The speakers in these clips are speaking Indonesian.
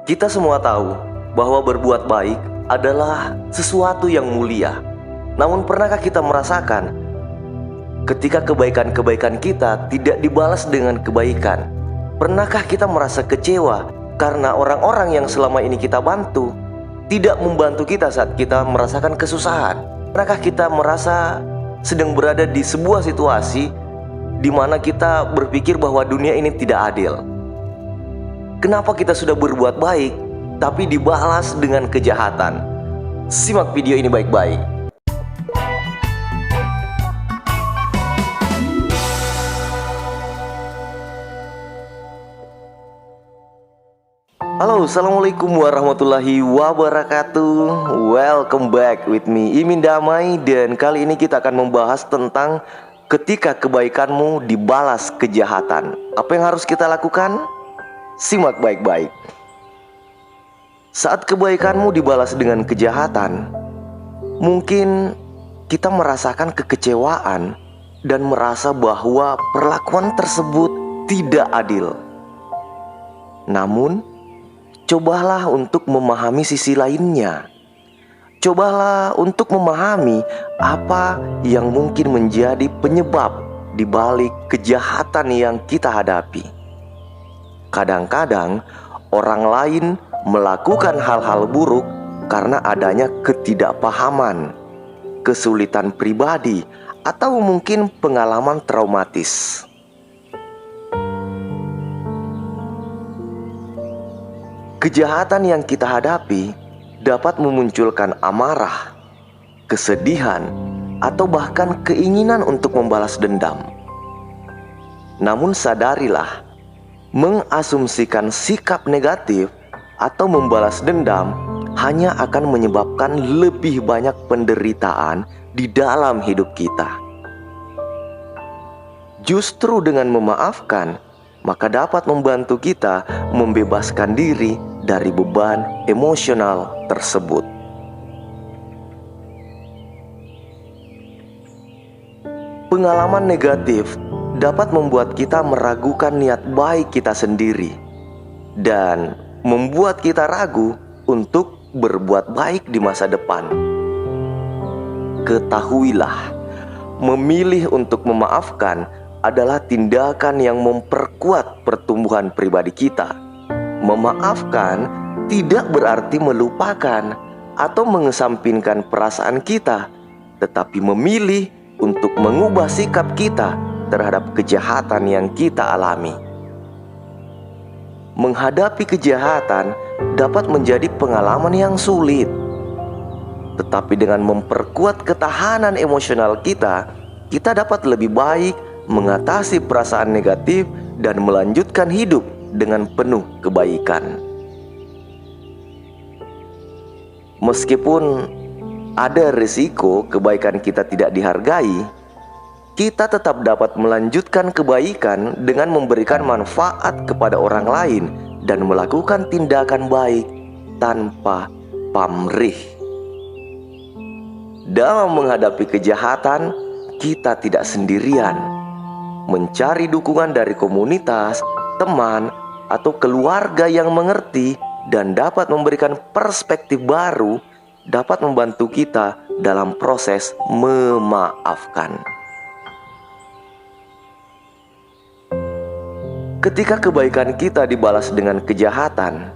Kita semua tahu bahwa berbuat baik adalah sesuatu yang mulia. Namun pernahkah kita merasakan ketika kebaikan-kebaikan kita tidak dibalas dengan kebaikan? Pernahkah kita merasa kecewa karena orang-orang yang selama ini kita bantu tidak membantu kita saat kita merasakan kesusahan? Pernahkah kita merasa sedang berada di sebuah situasi di mana kita berpikir bahwa dunia ini tidak adil? Kenapa kita sudah berbuat baik tapi dibalas dengan kejahatan? Simak video ini baik-baik. Halo, assalamualaikum warahmatullahi wabarakatuh. Welcome back with me, Imin Damai. Dan kali ini kita akan membahas tentang ketika kebaikanmu dibalas kejahatan. Apa yang harus kita lakukan? Simak baik-baik. Saat kebaikanmu dibalas dengan kejahatan, mungkin kita merasakan kekecewaan dan merasa bahwa perlakuan tersebut tidak adil. Namun, cobalah untuk memahami sisi lainnya. Cobalah untuk memahami apa yang mungkin menjadi penyebab di balik kejahatan yang kita hadapi. Kadang-kadang orang lain melakukan hal-hal buruk karena adanya ketidakpahaman, kesulitan pribadi, atau mungkin pengalaman traumatis. Kejahatan yang kita hadapi dapat memunculkan amarah, kesedihan, atau bahkan keinginan untuk membalas dendam. Namun sadarilah, mengasumsikan sikap negatif atau membalas dendam hanya akan menyebabkan lebih banyak penderitaan di dalam hidup kita. Justru dengan memaafkan, maka dapat membantu kita membebaskan diri dari beban emosional tersebut. Pengalaman negatif dapat membuat kita meragukan niat baik kita sendiri dan membuat kita ragu untuk berbuat baik di masa depan. Ketahuilah, memilih untuk memaafkan adalah tindakan yang memperkuat pertumbuhan pribadi kita. Memaafkan tidak berarti melupakan atau mengesampingkan perasaan kita, tetapi memilih untuk mengubah sikap kita terhadap kejahatan yang kita alami. Menghadapi kejahatan dapat menjadi pengalaman yang sulit, tetapi dengan memperkuat ketahanan emosional kita, kita dapat lebih baik mengatasi perasaan negatif dan melanjutkan hidup dengan penuh kebaikan. Meskipun ada risiko kebaikan kita tidak dihargai, kita tetap dapat melanjutkan kebaikan dengan memberikan manfaat kepada orang lain dan melakukan tindakan baik tanpa pamrih. Dalam menghadapi kejahatan, kita tidak sendirian. Mencari dukungan dari komunitas, teman, atau keluarga yang mengerti dan dapat memberikan perspektif baru dapat membantu kita dalam proses memaafkan. Ketika kebaikan kita dibalas dengan kejahatan,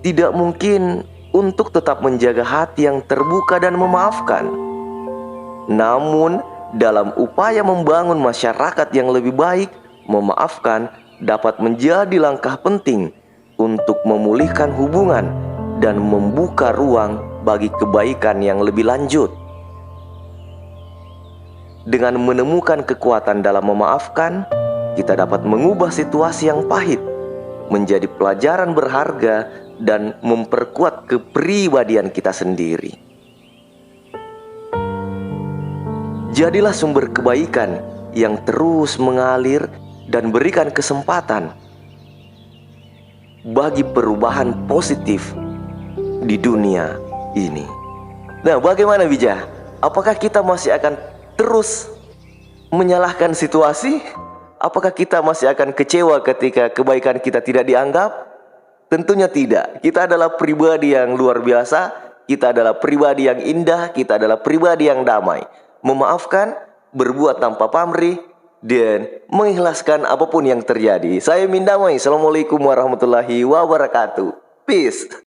tidak mungkin untuk tetap menjaga hati yang terbuka dan memaafkan. Namun, dalam upaya membangun masyarakat yang lebih baik, memaafkan dapat menjadi langkah penting untuk memulihkan hubungan dan membuka ruang bagi kebaikan yang lebih lanjut. Dengan menemukan kekuatan dalam memaafkan, kita dapat mengubah situasi yang pahit menjadi pelajaran berharga dan memperkuat kepribadian kita sendiri. Jadilah sumber kebaikan yang terus mengalir dan berikan kesempatan bagi perubahan positif di dunia ini. Nah, bagaimana Bija? Apakah kita masih akan terus menyalahkan situasi? Apakah kita masih akan kecewa ketika kebaikan kita tidak dianggap? Tentunya tidak. Kita adalah pribadi yang luar biasa, kita adalah pribadi yang indah, kita adalah pribadi yang damai. Memaafkan, berbuat tanpa pamrih, dan mengikhlaskan apapun yang terjadi. Saya Mindamai. Assalamualaikum warahmatullahi wabarakatuh. Peace.